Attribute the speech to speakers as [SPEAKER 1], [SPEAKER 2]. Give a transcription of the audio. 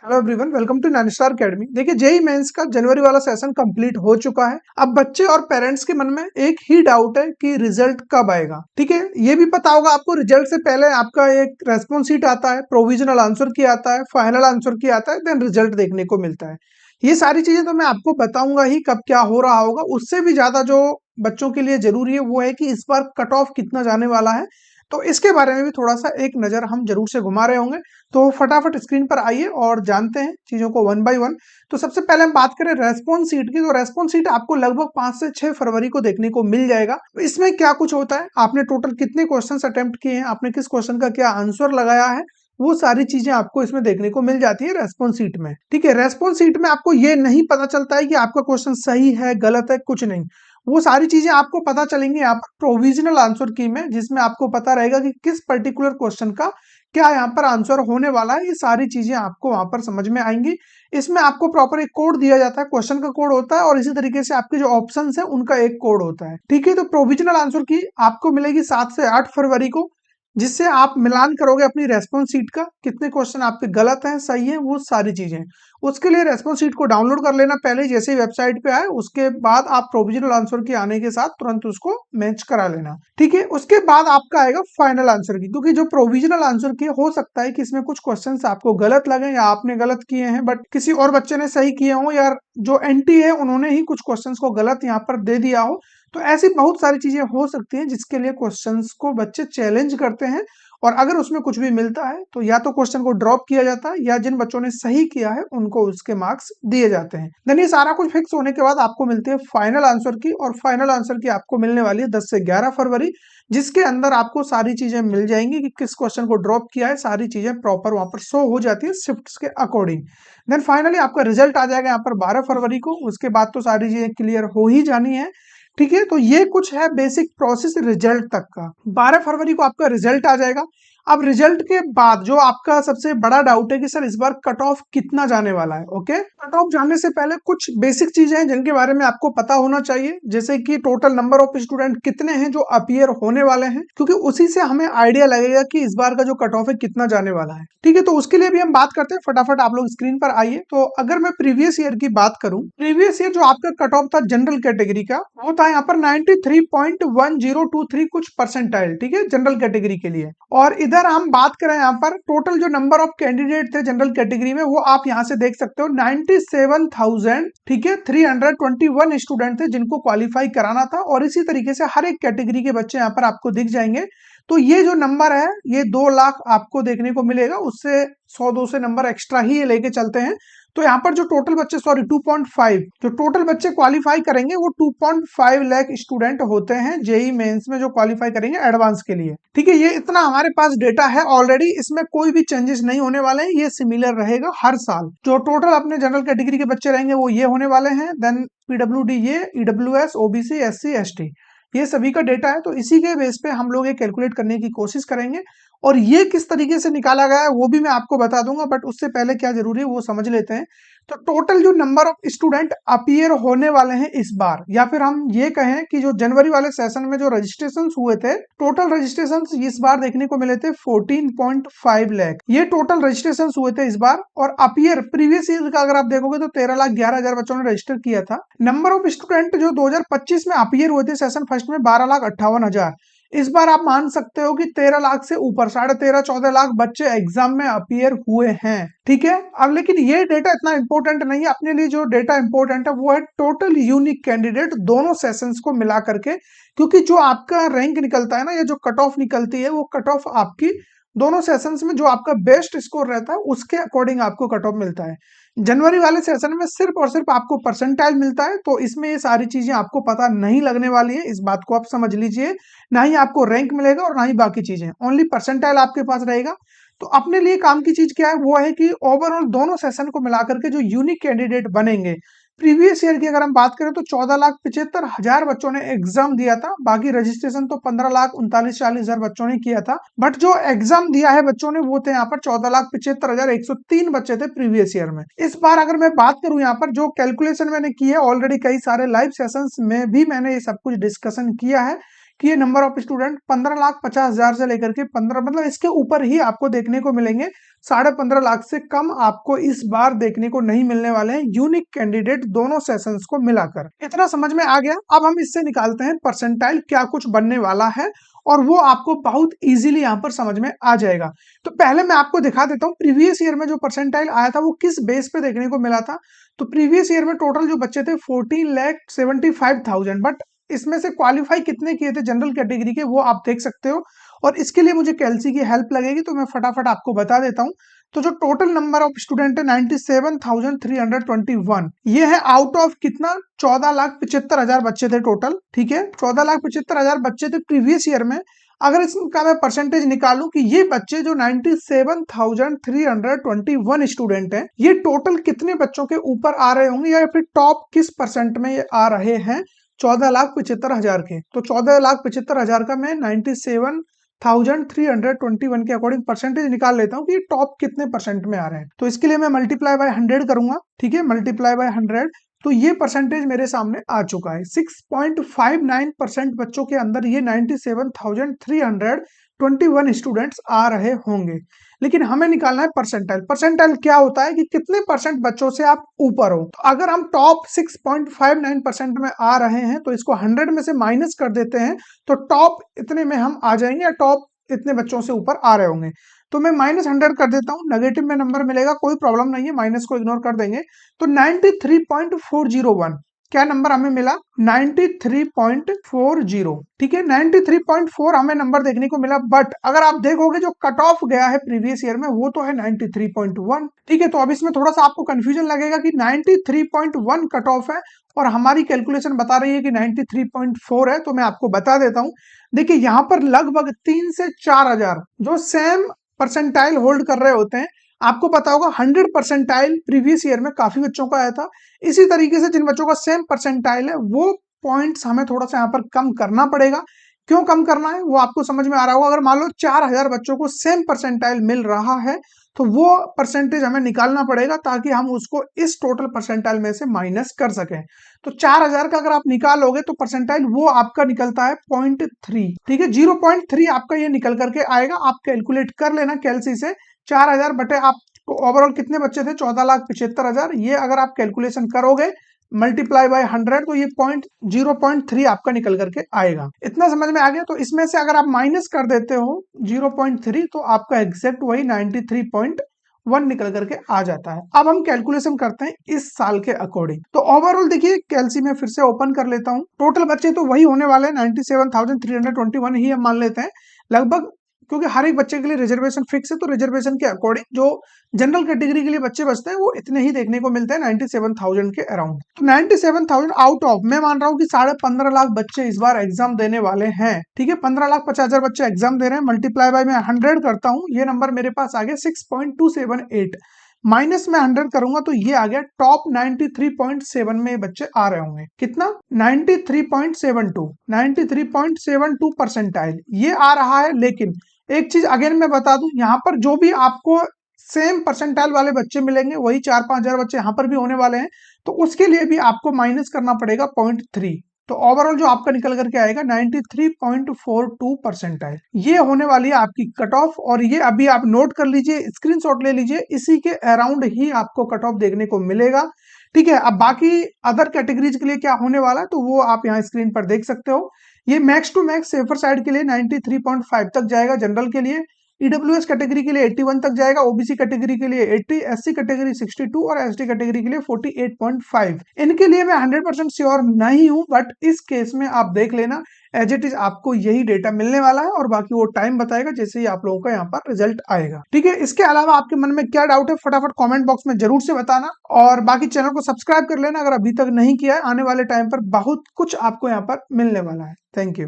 [SPEAKER 1] Hello everyone, welcome to Ninestar Academy. देखिए, JEE Mains का जनवरी वाला सेशन कंप्लीट हो चुका है। अब बच्चे और पेरेंट्स के मन में एक ही डाउट है कि रिजल्ट कब आएगा। ठीक है, ये भी पता होगा आपको, रिजल्ट से पहले आपका एक रेस्पॉन्स शीट आता है, प्रोविजनल आंसर की आता है, फाइनल आंसर की आता है, देन रिजल्ट देखने को मिलता है। ये सारी चीजें तो मैं आपको बताऊंगा ही कब क्या हो रहा होगा। उससे भी ज्यादा जो बच्चों के लिए जरूरी है वो है कि इस बार कट ऑफ कितना जाने वाला है। तो इसके बारे में भी थोड़ा सा एक नजर हम जरूर से घुमा रहे होंगे। तो फटाफट स्क्रीन पर आइए और जानते हैं चीजों को वन बाय वन। तो सबसे पहले हम बात करें रेस्पॉन्स सीट की। तो रेस्पॉन्स सीट आपको लगभग 5 से 6 फरवरी को देखने को मिल जाएगा। तो इसमें क्या कुछ होता है, आपने टोटल कितने क्वेश्चंस अटेम्प्ट किए हैं, आपने किस क्वेश्चन का क्या आंसर लगाया है, वो सारी चीजें आपको इसमें देखने को मिल जाती है रेस्पॉन्स सीट में। ठीक है, रेस्पॉन्स सीट में आपको ये नहीं पता चलता है कि आपका क्वेश्चन सही है गलत है, कुछ नहीं। वो सारी चीजें आपको पता चलेंगी यहाँ पर प्रोविजनल आंसर की में, जिसमें आपको पता रहेगा कि किस पर्टिकुलर क्वेश्चन का क्या यहाँ पर आंसर होने वाला है। ये सारी चीजें आपको वहां पर समझ में आएंगी। इसमें आपको प्रॉपर एक कोड दिया जाता है, क्वेश्चन का कोड होता है, और इसी तरीके से आपके जो ऑप्शंस है उनका एक कोड होता है। ठीक है, तो प्रोविजनल आंसर की आपको मिलेगी 7 से 8 फरवरी को, जिससे आप मिलान करोगे अपनी रेस्पॉन्स शीट का, कितने क्वेश्चन आपके गलत हैं सही है, वो सारी चीजें। उसके लिए रेस्पॉन्स शीट को डाउनलोड कर लेना पहले, जैसे ही वेबसाइट पे आए उसके बाद आप प्रोविजनल आंसर के आने के साथ तुरंत उसको मैच करा लेना। ठीक है, उसके बाद आपका आएगा फाइनल आंसर की, क्योंकि जो प्रोविजनल आंसर की हो सकता है कि इसमें कुछ क्वेश्चन आपको गलत लगे या आपने गलत किए हैं बट किसी और बच्चे ने सही किए हो, या जो एंटी है उन्होंने ही कुछ क्वेश्चन को गलत यहाँ पर दे दिया हो। तो ऐसी बहुत सारी चीजें हो सकती हैं जिसके लिए क्वेश्चंस को बच्चे चैलेंज करते हैं, और अगर उसमें कुछ भी मिलता है तो या तो क्वेश्चन को ड्रॉप किया जाता है, या जिन बच्चों ने सही किया है उनको उसके मार्क्स दिए जाते हैं। देन ये सारा कुछ फिक्स होने के बाद आपको मिलती है फाइनल आंसर की, और फाइनल आंसर की आपको मिलने वाली है 10 से 11 फरवरी, जिसके अंदर आपको सारी चीजें मिल जाएंगी कि किस क्वेश्चन को ड्रॉप किया है, सारी चीजें प्रॉपर वहां पर शो हो जाती है शिफ्ट्स के अकॉर्डिंग। देन फाइनली आपका रिजल्ट आ जाएगा यहाँ पर 12 फरवरी को। उसके बाद तो सारी चीजें क्लियर हो ही जानी है। ठीक है, तो ये कुछ है बेसिक प्रोसेस रिजल्ट तक का। 12 फरवरी को आपका रिजल्ट आ जाएगा। अब रिजल्ट के बाद जो आपका सबसे बड़ा डाउट है कि सर इस बार कट ऑफ कितना जाने वाला है। ओके, कट ऑफ जाने से पहले कुछ बेसिक चीजें हैं जिनके बारे में आपको पता होना चाहिए, जैसे कि टोटल नंबर ऑफ स्टूडेंट कितने हैं जो अपीयर होने वाले हैं, क्योंकि उसी से हमें आइडिया लगेगा कि इस बार का जो कट ऑफ है कितना जाने वाला है। ठीक है, तो उसके लिए भी हम बात करते हैं। फटाफट आप लोग स्क्रीन पर आइए। तो अगर मैं प्रीवियस ईयर की बात करूं, प्रीवियस ईयर जो आपका कट ऑफ था जनरल कैटेगरी का, वो था यहाँ पर 93.1023 कुछ परसेंटाइल। ठीक है, जनरल कैटेगरी के लिए। और इधर हम बात करें यहाँ पर टोटल जो नंबर ऑफ कैंडिडेट थे जनरल कैटेगरी में, वो आप यहाँ से देख सकते हो 97,000। ठीक है, 321 स्टूडेंट थे जिनको क्वालिफाई कराना था, और इसी तरीके से हर एक कैटेगरी के बच्चे यहाँ पर आपको दिख जाएंगे। तो ये जो नंबर है ये 2 लाख आपको देखने को मिलेगा, उससे 100-200 नंबर एक्स्ट्रा ही ये लेके चलते हैं। तो यहाँ पर जो टोटल बच्चे 2.5 जो टोटल बच्चे क्वालिफाई करेंगे वो 2.5 लाख स्टूडेंट होते हैं जेई मेंस में जो क्वालिफाई करेंगे एडवांस के लिए। ठीक है, ये इतना हमारे पास डेटा है ऑलरेडी, इसमें कोई भी चेंजेस नहीं होने वाले हैं, ये सिमिलर रहेगा हर साल। जो टोटल अपने जनरल कैटेगरी के बच्चे रहेंगे वो ये होने वाले हैं। देन पीडब्ल्यूडी, ये ईडब्ल्यूएस, ओबीसी, एससी, एसटी, ये सभी का डेटा है। तो इसी के बेस पे हम लोग ये कैलकुलेट करने की कोशिश करेंगे, और ये किस तरीके से निकाला गया है वो भी मैं आपको बता दूंगा, बट उससे पहले क्या जरूरी है वो समझ लेते हैं। तो टोटल जो नंबर ऑफ स्टूडेंट अपीयर होने वाले हैं इस बार, या फिर हम ये कहें कि जो जनवरी वाले सेशन में जो रजिस्ट्रेशन हुए थे, टोटल रजिस्ट्रेशन इस बार देखने को मिले थे 14.5 लाख। ये टोटल रजिस्ट्रेशन हुए थे इस बार। और अपीयर प्रीवियस ईयर का अगर आप देखोगे तो 13,11,000 बच्चों ने रजिस्टर किया था। नंबर ऑफ स्टूडेंट जो 2025 में अपीयर हुए थे सेशन फर्स्ट में 12,58,000। इस बार आप मान सकते हो कि 13 लाख से ऊपर 13.5-14 लाख बच्चे एग्जाम में अपीयर हुए हैं। ठीक है, अब लेकिन ये डेटा इतना इंपॉर्टेंट नहीं है। अपने लिए जो डेटा इंपॉर्टेंट है वो है टोटल यूनिक कैंडिडेट दोनों सेशंस को मिला करके, क्योंकि जो आपका रैंक निकलता है ना, या जो कट ऑफ निकलती है, वो कट ऑफ आपकी दोनों सेशंस में जो आपका बेस्ट स्कोर रहता है उसके अकॉर्डिंग आपको कट ऑफ मिलता है। जनवरी वाले सेशन में सिर्फ और सिर्फ आपको परसेंटाइल मिलता है, तो इसमें ये सारी चीजें आपको पता नहीं लगने वाली है, इस बात को आप समझ लीजिए। ना ही आपको रैंक मिलेगा और ना ही बाकी चीजें, ओनली परसेंटाइल आपके पास रहेगा। तो अपने लिए काम की चीज क्या है, वो है कि ओवरऑल दोनों सेशन को मिलाकर के जो यूनिक कैंडिडेट बनेंगे, प्रीवियस ईयर की अगर हम बात करें तो 14,75,000 बच्चों ने एग्जाम दिया था। बाकी रजिस्ट्रेशन तो 15,39,40,000 बच्चों ने किया था, बट जो एग्जाम दिया है बच्चों ने वो थे यहाँ पर 14,75,103 बच्चे थे प्रीवियस ईयर में। इस बार अगर मैं बात करूं यहाँ पर जो कैलकुलेशन मैंने की है, ऑलरेडी कई सारे लाइव सेशंस में भी मैंने ये सब कुछ डिस्कशन किया है कि ये नंबर ऑफ स्टूडेंट 15,50,000 से लेकर के 15, मतलब इसके ऊपर ही आपको देखने को मिलेंगे 15.5 लाख से कम आपको इस बार देखने को नहीं मिलने वाले हैं यूनिक कैंडिडेट दोनों सेशंस को मिलाकर। इतना समझ में आ गया। अब हम इससे निकालते हैं परसेंटाइल क्या कुछ बनने वाला है, और वो आपको बहुत इजीली यहाँ पर समझ में आ जाएगा। तो पहले मैं आपको दिखा देता हूँ प्रीवियस ईयर में जो परसेंटाइल आया था वो किस बेस पे देखने को मिला था। तो प्रीवियस ईयर में टोटल जो बच्चे थे 14,75,000, बट इसमें से क्वालिफाई कितने किए थे जनरल कैटेगरी के वो आप देख सकते हो, और इसके लिए मुझे कैलसी की हेल्प लगेगी, तो मैं फटाफट आपको बता देता हूँ। तो जो टोटल नंबर ऑफ स्टूडेंट है 97,321, ये है आउट ऑफ कितना, 14,75,000 बच्चे थे टोटल। ठीक है, 14,75,000 बच्चे थे प्रीवियस ईयर में। अगर इसका मैं परसेंटेज निकालूं कि ये बच्चे जो 97,321 स्टूडेंट हैं, ये टोटल कितने बच्चों के ऊपर आ रहे होंगे, या फिर टॉप किस परसेंट में ये आ रहे हैं 14,75,000 के। तो 14,75,000 का मैं 97,321 के अकॉर्डिंग परसेंटेज निकाल लेता हूँ कि टॉप कितने परसेंट में आ रहे हैं। तो इसके लिए मैं मल्टीप्लाई बाय 100 करूंगा। ठीक है, मल्टीप्लाई बाय 100, तो ये परसेंटेज मेरे सामने आ चुका है। 6.59% बच्चों के अंदर ये 97,321 स्टूडेंट्स आ रहे होंगे। लेकिन हमें निकालना है परसेंटाइल। परसेंटाइल क्या होता है कि कितने परसेंट बच्चों से आप ऊपर हो। तो अगर हम टॉप 6.59% में आ रहे हैं तो इसको 100 में से माइनस कर देते हैं, तो टॉप इतने में हम आ जाएंगे, या टॉप इतने बच्चों से ऊपर आ रहे होंगे। तो मैं -100 कर देता हूं, नेगेटिव में नंबर मिलेगा, कोई प्रॉब्लम नहीं है, माइनस को इग्नोर कर देंगे। तो 93.401 क्या नंबर हमें मिला, 93.40। ठीक है, 93.4 हमें नंबर देखने को मिला। बट अगर आप देखोगे जो कट ऑफ गया है प्रीवियस ईयर में वो तो है 93.1। ठीक है, तो अब इसमें थोड़ा सा आपको कंफ्यूजन लगेगा कि 93.1 कट ऑफ है और हमारी कैलकुलेशन बता रही है कि 93.4 है। तो मैं आपको बता देता हूं, देखिए यहां पर लगभग 3 से 4 हजार जो सेम परसेंटाइल होल्ड कर रहे होते हैं। आपको पता होगा 100 परसेंटाइल प्रीवियस ईयर में काफी बच्चों का आया था। इसी तरीके से जिन बच्चों का सेम परसेंटाइल है वो पॉइंट्स हमें थोड़ा सा यहाँ पर कम करना पड़ेगा। क्यों कम करना है वो आपको समझ में आ रहा होगा। अगर मान लो 4,000 बच्चों को सेम परसेंटाइल मिल रहा है तो वो परसेंटेज हमें निकालना पड़ेगा ताकि हम उसको इस टोटल परसेंटाइल में से माइनस कर सकें। तो 4,000 का अगर आप निकालोगे तो परसेंटाइल वो आपका निकलता है 0.3। ठीक है, 0.3 आपका ये निकल करके आएगा। आप कैलकुलेट कर लेना कैलसी से। 4,000 बटे आप ओवरऑल कितने बच्चे थे, 14,75,000। ये अगर आप कैलकुलेशन करोगे मल्टीप्लाई बाय 100 तो ये 0.3 आपका निकल करके आएगा। इतना समझ में आ गया। तो इसमें से अगर आप माइनस कर देते हो 0.3 तो आपका एग्जैक्ट वही 93.1 निकल करके आ जाता है। अब हम कैलकुलेशन करते हैं इस साल के अकॉर्डिंग। तो ओवरऑल देखिए कैलसी में फिर से ओपन कर लेता हूं। टोटल बच्चे तो वही होने वाले हैं 97,321 ही हम मान लेते हैं लगभग, क्योंकि हर एक बच्चे के लिए रिजर्वेशन फिक्स है। तो रिजर्वेशन के अकॉर्डिंग जो जनरल कैटेगरी के लिए बच्चे बचते हैं वो इतने ही देखने को मिलते हैं 97,000 के अराउंड। तो 97,000 आउट ऑफ मैं मान रहा हूँ कि 15.5 लाख बच्चे इस बार एग्जाम देने वाले हैं। ठीक है, 15,50,000 बच्चे एग्जाम दे रहे हैं। मल्टीप्लाई बाय मैं 100 करता हूँ, ये नंबर मेरे पास आ गया 6.278। माइनस में 100 करूंगा तो ये आ गया टॉप 93.7 में बच्चे आ रहे होंगे। कितना, 93.72 परसेंटाइल ये आ रहा है। लेकिन एक चीज अगेन मैं बता दूं, यहाँ पर जो भी आपको सेम परसेंटाइल वाले बच्चे मिलेंगे वही 4-5 हजार बच्चे यहाँ पर भी होने वाले हैं। तो उसके लिए भी आपको माइनस करना पड़ेगा 0.3। तो ओवरऑल जो आपका निकल करके आएगा 93.42 परसेंटाइल ये होने वाली है आपकी कट ऑफ। और ये अभी आप नोट कर लीजिए, स्क्रीनशॉट ले लीजिए, इसी के अराउंड ही आपको कट ऑफ देखने को मिलेगा। ठीक है, अब बाकी अदर कैटेगरीज के लिए क्या होने वाला है तो वो आप यहाँ स्क्रीन पर देख सकते हो। ये max to max safer side के लिए 93.5 तक जाएगा, जनरल के लिए ईडब्ल्यूएस कैटेगरी के लिए 81 तक जाएगा, ओबीसी कैटेगरी के लिए 80, एससी कैटेगरी 62 और एसटी कैटेगरी के लिए 48.5। इनके लिए मैं 100% श्योर नहीं हूं, बट इस केस में आप देख लेना एज इट इज आपको यही डेटा मिलने वाला है और बाकी वो टाइम बताएगा जैसे ही आप लोगों का यहाँ पर रिजल्ट आएगा। ठीक है, इसके अलावा आपके मन में क्या डाउट है फटाफट कमेंट बॉक्स में जरूर से बताना, और बाकी चैनल को सब्सक्राइब कर लेना अगर अभी तक नहीं किया है। आने वाले टाइम पर बहुत कुछ आपको यहाँ पर मिलने वाला है। Thank you.